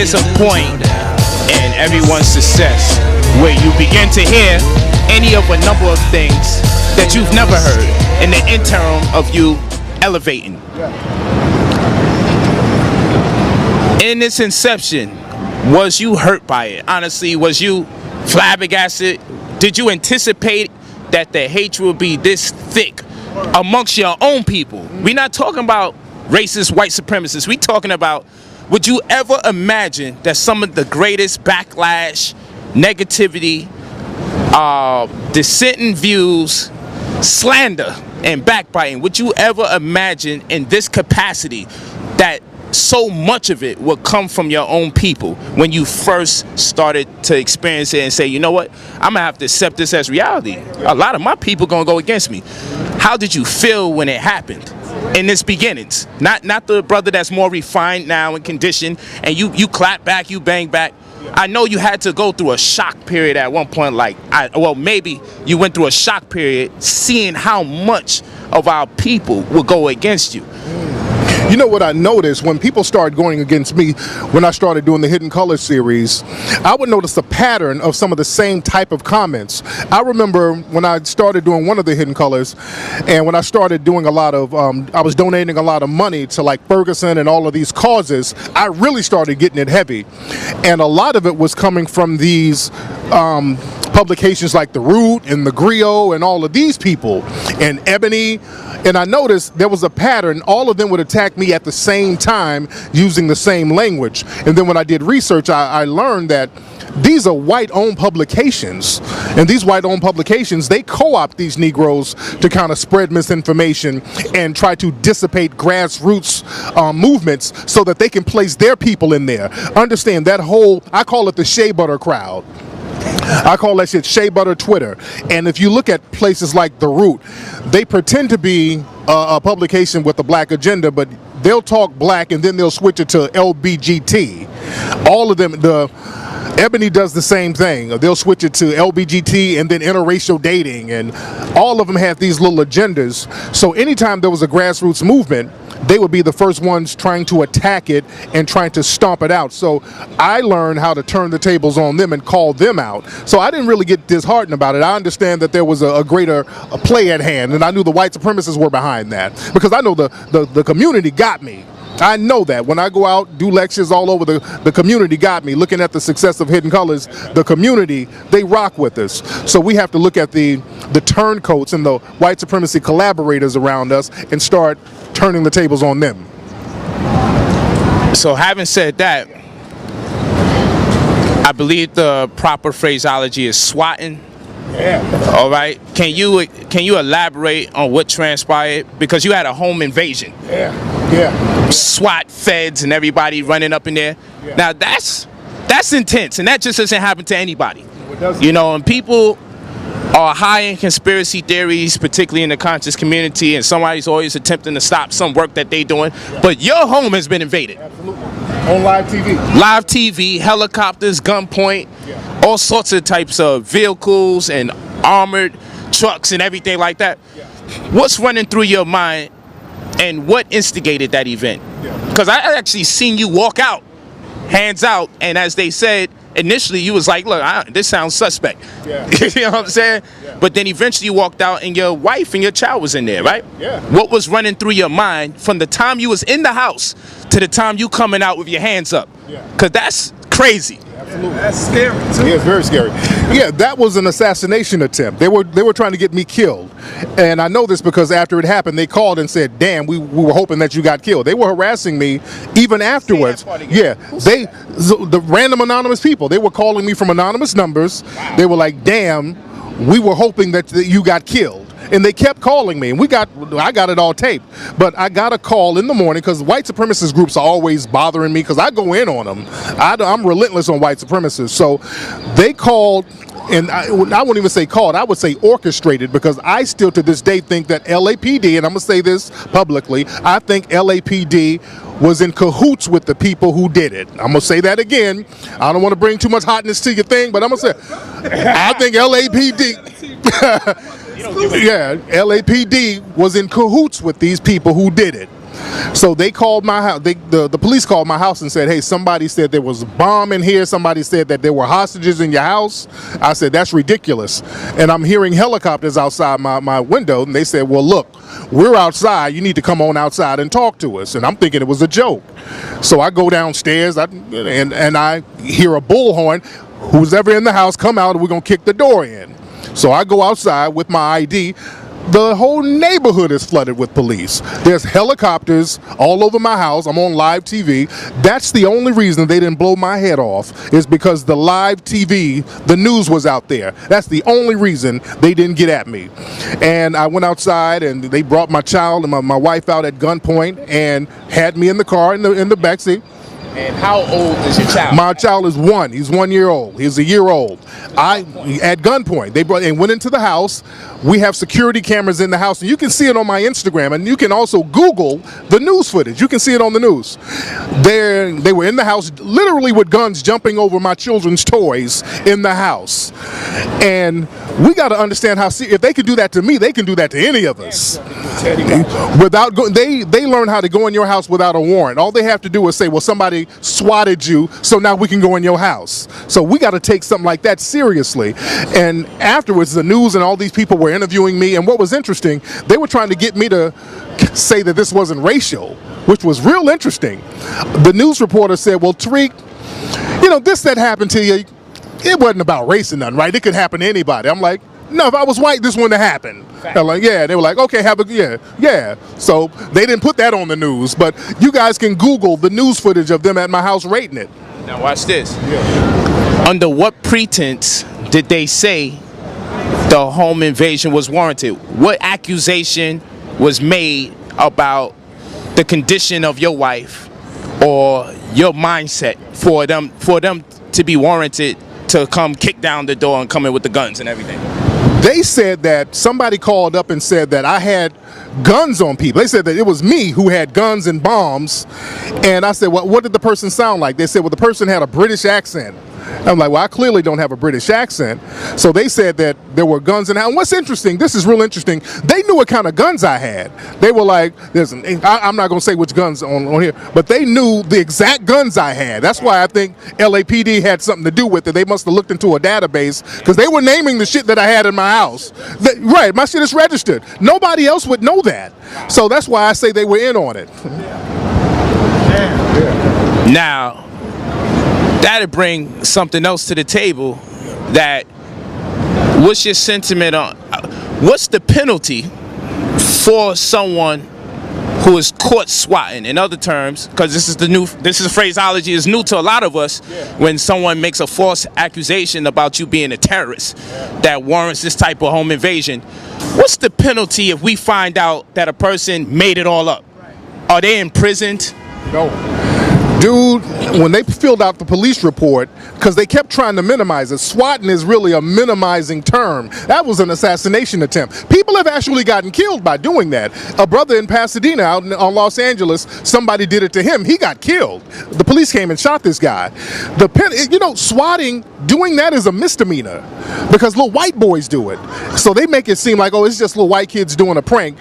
there's a point in everyone's success where you begin to hear any of a number of things that you've never heard in the interim of you elevating. In its inception, was you hurt by it? Honestly, was you flabbergasted? Did you anticipate that the hatred would be this thick amongst your own people? We're not talking about racist white supremacists. We're talking about, would you ever imagine that some of the greatest backlash, negativity, dissenting views, slander, and backbiting, would you ever imagine in this capacity that so much of it would come from your own people when you first started to experience it and say, you know what, I'm gonna have to accept this as reality? A lot of my people gonna go against me. How did you feel when it happened in its beginnings? Not the brother that's more refined now and conditioned, and you clap back, you bang back. I know you had to go through a shock period at one point, maybe you went through a shock period seeing how much of our people would go against you. You know what I noticed when people started going against me when I started doing the Hidden Colors series, I would notice a pattern of some of the same type of comments. I remember when I started doing one of the Hidden Colors, and when I started doing a lot of, I was donating a lot of money to like Ferguson and all of these causes, I really started getting it heavy. And a lot of it was coming from these publications like The Root and The Griot and all of these people and Ebony. And I noticed there was a pattern. All of them would attack me at the same time using the same language. And then when I did research, I learned that these are white-owned publications. And these white-owned publications, they co-opt these Negroes to kind of spread misinformation and try to dissipate grassroots movements so that they can place their people in there. Understand that whole, I call it the shea butter crowd. I call that shit shea butter Twitter. And if you look at places like The Root, they pretend to be a publication with a black agenda, but they'll talk black and then they'll switch it to LBGT. All of them, the Ebony does the same thing. They'll switch it to LBGT and then interracial dating, and all of them have these little agendas. So anytime there was a grassroots movement, they would be the first ones trying to attack it and trying to stomp it out. So I learned how to turn the tables on them and call them out. So I didn't really get disheartened about it. I understand that there was a greater play at hand, and I knew the white supremacists were behind that, because I know the community got me. I know that when I go out, do lectures all over, the community got me. Looking at the success of Hidden Colors, the community, they rock with us. So we have to look at the turncoats and the white supremacy collaborators around us and start turning the tables on them. So having said that, I believe the proper phraseology is swatting. Yeah. All right. Can you elaborate on what transpired? Because you had a home invasion. Yeah. SWAT, feds, and everybody running up in there. Yeah. Now that's intense, and that just doesn't happen to anybody. You know, and people are high in conspiracy theories, particularly in the conscious community, and somebody's always attempting to stop some work that they're doing. Yeah. But your home has been invaded. Absolutely. On live TV. Live TV, helicopters, gunpoint, all sorts of types of vehicles and armored trucks and everything like that. Yeah. What's running through your mind, and what instigated that event? Because I actually seen you walk out, hands out, and as they said, initially you was like, look, this sounds suspect. Yeah. You know what I'm saying? Yeah. But then eventually you walked out and your wife and your child was in there, right? Yeah. What was running through your mind from the time you was in the house to the time you coming out with your hands up? Because that's crazy. Absolutely. That's scary too. Yeah, it's very scary. Yeah, that was an assassination attempt. They were trying to get me killed. And I know this because after it happened, they called and said, damn, we were hoping that you got killed. They were harassing me even afterwards. Yeah, the random anonymous people, they were calling me from anonymous numbers. Wow. They were like, damn, we were hoping that you got killed. And they kept calling me, and I got it all taped. But I got a call in the morning, because white supremacist groups are always bothering me, because I go in on them. I'm relentless on white supremacists. So they called, and I wouldn't even say called, I would say orchestrated, because I still to this day think that LAPD, and I'm going to say this publicly, I think LAPD was in cahoots with the people who did it. I'm going to say that again. I don't want to bring too much hotness to your thing, but I'm going to say, I think LAPD... Yeah, LAPD was in cahoots with these people who did it. So they called my house. The police called my house and said, hey, somebody said there was a bomb in here. Somebody said that there were hostages in your house. I said, that's ridiculous. And I'm hearing helicopters outside my window. And they said, well, look, we're outside. You need to come on outside and talk to us. And I'm thinking it was a joke. So I go downstairs and I hear a bullhorn. Who's ever in the house, come out and we're going to kick the door in. So I go outside with my ID. The whole neighborhood is flooded with police. There's helicopters all over my house. I'm on live TV. That's the only reason they didn't blow my head off, is because the live TV, the news was out there. That's the only reason they didn't get at me. And I went outside and they brought my child and my wife out at gunpoint and had me in the car in the backseat. And how old is your child? My child is 1. He's 1 year old. He's a year old. At gunpoint. They brought and went into the house. We have security cameras in the house, and you can see it on my Instagram, and you can also Google the news footage. You can see it on the news. They were in the house, literally with guns jumping over my children's toys in the house. And we got to understand how if they can do that to me, they can do that to any of us. They learn how to go in your house without a warrant. All they have to do is say, well, somebody swatted you, so now we can go in your house. So we got to take something like that seriously. And afterwards, the news and all these people were interviewing me, and what was interesting, they were trying to get me to say that this wasn't racial, which was real interesting. The news reporter said, well, Tariq, this that happened to you, it wasn't about race or nothing, right? It could happen to anybody. I'm like, no, if I was white, this wouldn't have happened. They're like, yeah. They were like, okay, yeah. So they didn't put that on the news, but you guys can Google the news footage of them at my house rating it. Now watch this. Yeah. Under what pretense did they say the home invasion was warranted? What accusation was made about the condition of your wife or your mindset for them to be warranted to come kick down the door and come in with the guns and everything? They said that somebody called up and said that I had guns on people. They said that it was me who had guns and bombs. And I said, well, what did the person sound like? They said, well, the person had a British accent. I'm like, well, I clearly don't have a British accent. So they said that there were guns in the house. And what's interesting, this is real interesting, they knew what kind of guns I had. They were like, I'm not going to say which guns on here, but they knew the exact guns I had. That's why I think LAPD had something to do with it. They must have looked into a database, because they were naming the shit that I had in my house. Right, my shit is registered. Nobody else would know that. So that's why I say they were in on it. Now, that'll bring something else to the table. That what's your sentiment on what's the penalty for someone who is caught swatting? In other terms, because this is phraseology is new to a lot of us. When someone makes a false accusation about you being a terrorist that warrants this type of home invasion, what's the penalty if we find out that a person made it all up? Are they imprisoned? No. Dude, when they filled out the police report, because they kept trying to minimize it, swatting is really a minimizing term. That was an assassination attempt. People have actually gotten killed by doing that. A brother in Pasadena out on Los Angeles, somebody did it to him. He got killed. The police came and shot this guy. Swatting, doing that is a misdemeanor because little white boys do it. So they make it seem like, oh, it's just little white kids doing a prank.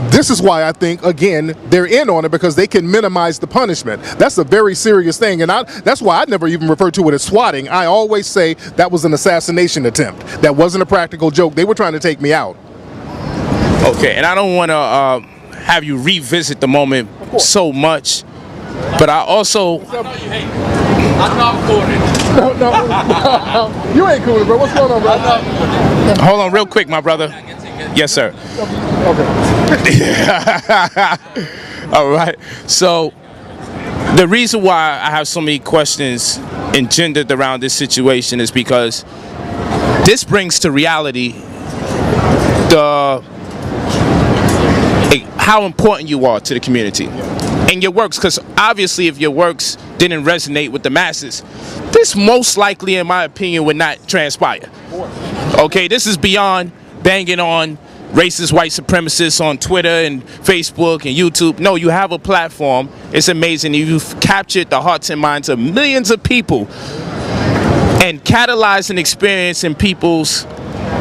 This is why I think, again, they're in on it, because they can minimize the punishment. That's a very serious thing, and that's why I never even refer to it as swatting. I always say that was an assassination attempt. That wasn't a practical joke. They were trying to take me out. Okay, and I don't want to have you revisit the moment so much, but I also... I'm not cooling. No. You ain't cooling, bro. What's going on, bro? Hold on real quick, my brother. Yes, sir. Okay. All right. So the reason why I have so many questions engendered around this situation is because this brings to reality how important you are to the community and your works. Because obviously, if your works didn't resonate with the masses, this most likely, in my opinion, would not transpire. Okay, this is beyond banging on racist white supremacists on Twitter and Facebook and YouTube. No, you have a platform. It's amazing. You've captured the hearts and minds of millions of people and catalyzed an experience in people's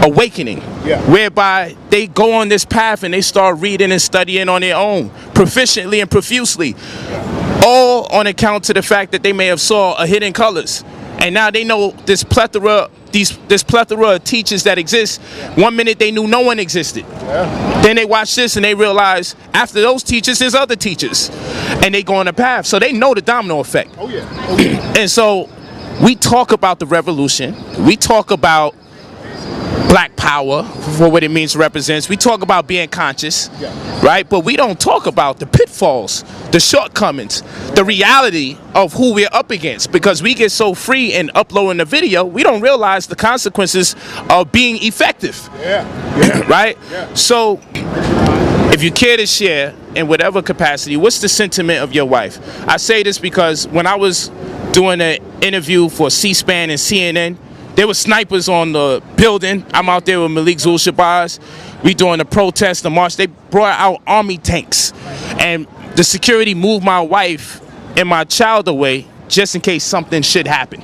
awakening. whereby they go on this path and they start reading and studying on their own, proficiently and profusely, all on account to the fact that they may have saw a Hidden Colors, and now they know this plethora of teachers that exist. 1 minute they knew no one existed. Then they watch this and they realize after those teachers there's other teachers, and they go on a path. So they know the domino effect. And so we talk about the revolution, we talk about black power for what it means to represent. We talk about being conscious, right? But we don't talk about the pitfalls, the shortcomings, the reality of who we're up against, because we get so free in uploading the video, we don't realize the consequences of being effective. Right? So if you care to share in whatever capacity, what's the sentiment of your wife? I say this because when I was doing an interview for C-SPAN and CNN, there were snipers on the building. I'm out there with Malik Zul-Shabazz. We doing a protest, the march. They brought out army tanks, and the security moved my wife and my child away just in case something should happen.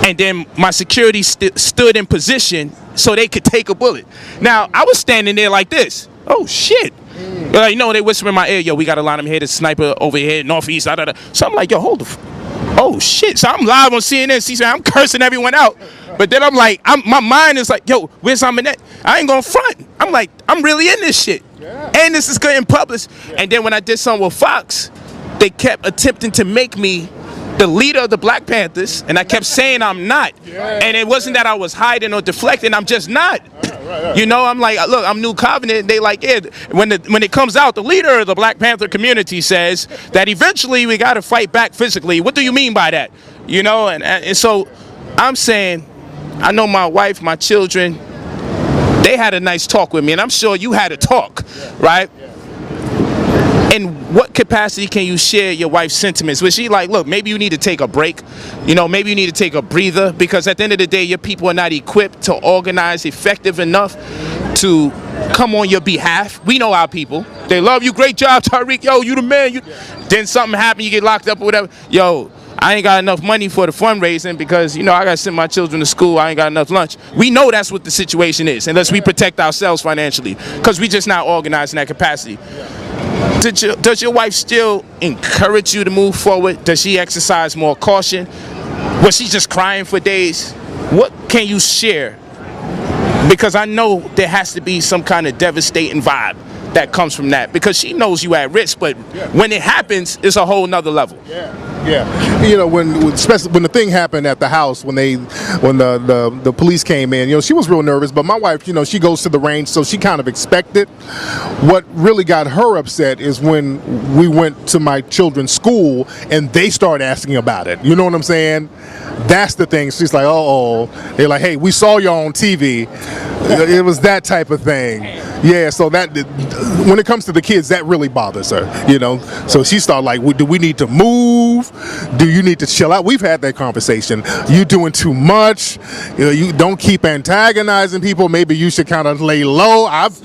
And then my security stood in position so they could take a bullet. Now I was standing there like this. Oh shit! Like, you know, they whisper in my ear, "Yo, we got a line of here. The sniper over here, northeast." So I'm like, "Yo, hold the." Oh shit! So I'm live on CNN, C-SPAN. I'm cursing everyone out, but then I'm like, my mind is like, "Yo, where's Aminette? I ain't gonna front." I'm like, I'm really in this shit, and this is getting published. And then when I did something with Fox, they kept attempting to make me the leader of the Black Panthers, and I kept saying I'm not. And it wasn't that I was hiding or deflecting. I'm just not. You know, I'm like, look, I'm New Covenant. They like, yeah, when it comes out, the leader of the Black Panther community says that eventually we got to fight back physically. What do you mean by that? You know, and so I'm saying, I know my wife, my children, they had a nice talk with me, and I'm sure you had a talk, right? In what capacity can you share your wife's sentiments? Was she like, look, maybe you need to take a break, you know, maybe you need to take a breather, because at the end of the day, your people are not equipped to organize effective enough to come on your behalf. We know our people. They love you. Great job, Tariq. Yo, you the man. Then something happen, you get locked up or whatever. Yo, I ain't got enough money for the fundraising because, you know, I got to send my children to school. I ain't got enough lunch. We know that's what the situation is, unless we protect ourselves financially, because we just not organized in that capacity. Does your wife still encourage you to move forward? Does she exercise more caution? Was she just crying for days? What can you share? Because I know there has to be some kind of devastating vibe that comes from that, because she knows you at risk, but when it happens, it's a whole nother level. You know, especially when the thing happened at the house, when the police came in, you know, she was real nervous. But my wife, you know, she goes to the range, so she kind of expected. What really got her upset is when we went to my children's school and they started asking about it. You know what I'm saying? That's the thing. She's like, oh, they're like, hey, we saw you on TV. It was that type of thing. Yeah, so that, when it comes to the kids, that really bothers her, you know. So she started like, do we need to move? Do you need to chill out? We've had that conversation. You doing too much. You know, you don't keep antagonizing people. Maybe you should kind of lay low. I've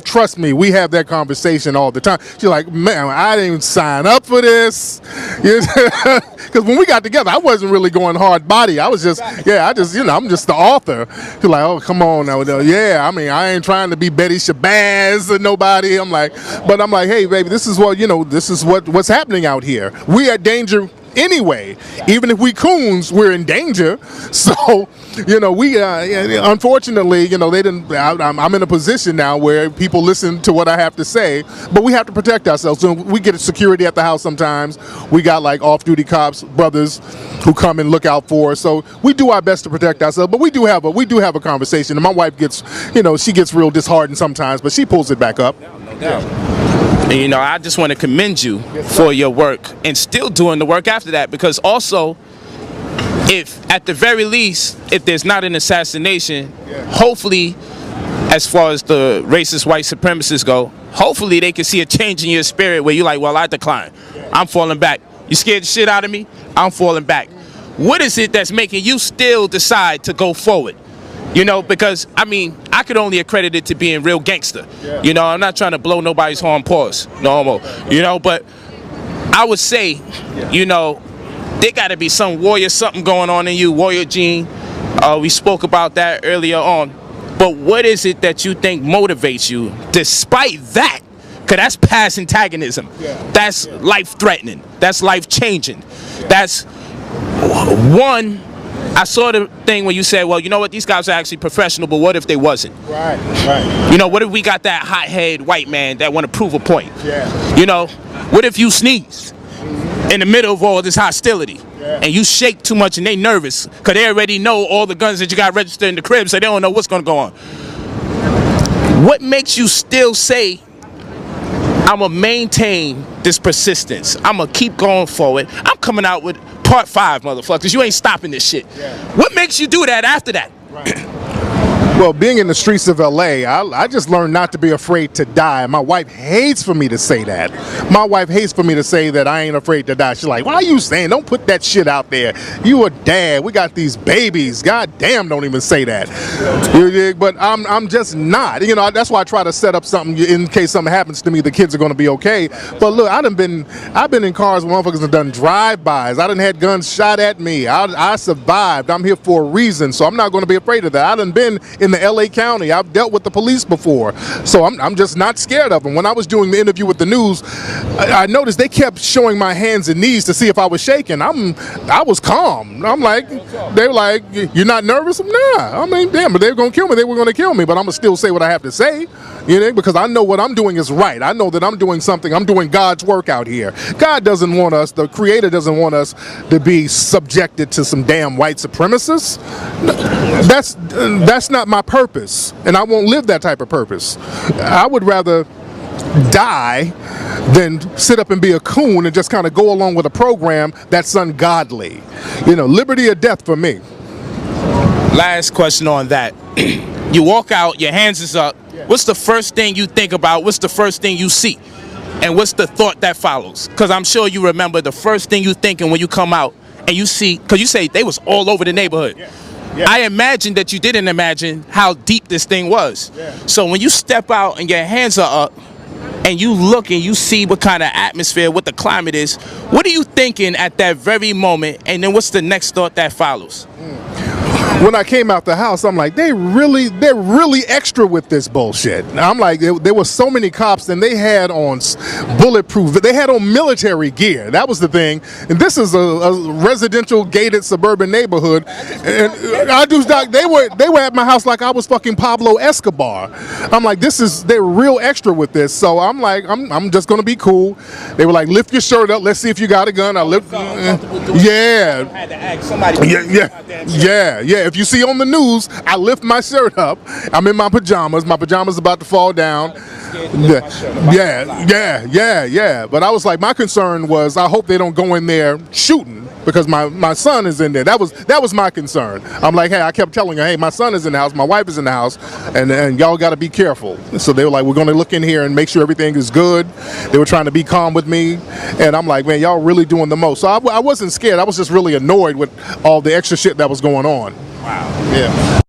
trust me, we have that conversation all the time. She's like, man, I didn't sign up for this. Because when we got together, I wasn't really going hard body. I was just, you know, I'm just the author. She's like, oh, come on now. I mean, I ain't trying to be Betty Shabazz or nobody. I'm like, hey, baby, this is what, you know, this is what's happening out here. We at danger anyway. Even if we coons, we're in danger. So, you know, we unfortunately, you know, they didn't. I'm in a position now where people listen to what I have to say, but we have to protect ourselves. So we get security at the house sometimes. We got like off-duty cops, brothers, who come and look out for us. So we do our best to protect ourselves. But we do have a conversation. And my wife gets, you know, she gets real disheartened sometimes, but she pulls it back up. No doubt. And, you know, I just want to commend you for your work and still doing the work after that, because also, if at the very least, if there's not an assassination, hopefully, as far as the racist white supremacists go, hopefully they can see a change in your spirit where you're like, well, I decline. I'm falling back. You scared the shit out of me? I'm falling back. What is it that's making you still decide to go forward? You know, because, I mean, I could only accredit it to being real gangster. You know, I'm not trying to blow nobody's horn, pause, no more. You know, but I would say, you know, there got to be some warrior something going on in you, warrior gene, We spoke about that earlier on. But what is it that you think motivates you despite that? Because that's past antagonism. That's life-threatening. That's life-changing. That's one. I saw the thing when you said, well, you know what, these guys are actually professional, but what if they wasn't? Right, right. You know, what if we got that hot-head white man that want to prove a point? Yeah. You know, what if you sneeze in the middle of all this hostility and you shake too much and they nervous because they already know all the guns that you got registered in the crib, so they don't know what's going to go on? What makes you still say, I'm going to maintain this persistence, I'm going to keep going forward, I'm coming out with part 5, motherfuckers, you ain't stopping this shit? What makes you do that after that? Well, being in the streets of LA, I just learned not to be afraid to die. My wife hates for me to say that. My wife hates for me to say that I ain't afraid to die. She's like, why are you saying? Don't put that shit out there. You a dad. We got these babies. God damn, don't even say that. But I'm just not. You know, that's why I try to set up something in case something happens to me. The kids are going to be okay. But look, I've been in cars where motherfuckers have done drive-bys. I done had guns shot at me. I survived. I'm here for a reason, so I'm not going to be afraid of that. I done been in the LA County. I've dealt with the police before, so I'm just not scared of them. When I was doing the interview with the news, I noticed they kept showing my hands and knees to see if I was shaking. I was calm. I'm like, they were like, you're not nervous? Nah. I mean, damn, but they were gonna kill me. They were gonna kill me, but I'm gonna still say what I have to say, you know, because I know what I'm doing is right. I know that I'm doing something. I'm doing God's work out here. God doesn't want us, the Creator doesn't want us to be subjected to some damn white supremacists. That's not my purpose, and I won't live that type of purpose. I would rather die than sit up and be a coon and just kind of go along with a program that's ungodly. You know, liberty or death for me. Last question on that. You walk out, your hands is up. What's the first thing you think about? What's the first thing you see? And what's the thought that follows? Because I'm sure you remember the first thing you thinking when you come out and you see, because you say they was all over the neighborhood. Yeah. I imagine that you didn't imagine how deep this thing was. So when you step out and your hands are up and you look and you see what kind of atmosphere, what the climate is, what are you thinking at that very moment? And then what's the next thought that follows? When I came out the house, I'm like, they're really extra with this bullshit. I'm like, there were so many cops, and they had on bulletproof, they had on military gear. That was the thing. And this is a residential gated suburban neighborhood. And they were at my house like I was fucking Pablo Escobar. I'm like, they're real extra with this. So I'm like, I'm just gonna be cool. They were like, lift your shirt up, let's see if you got a gun. I lift. Yeah. If you see on the news, I lift my shirt up. I'm in my pajamas. My pajamas about to fall down. Yeah. But I was like, my concern was, I hope they don't go in there shooting, because my son is in there. That was my concern. I'm like, hey, I kept telling her, hey, my son is in the house, my wife is in the house, and y'all got to be careful. So they were like, we're going to look in here and make sure everything is good. They were trying to be calm with me, and I'm like, man, y'all really doing the most. So I wasn't scared. I was just really annoyed with all the extra shit that was going on. Wow. Yeah.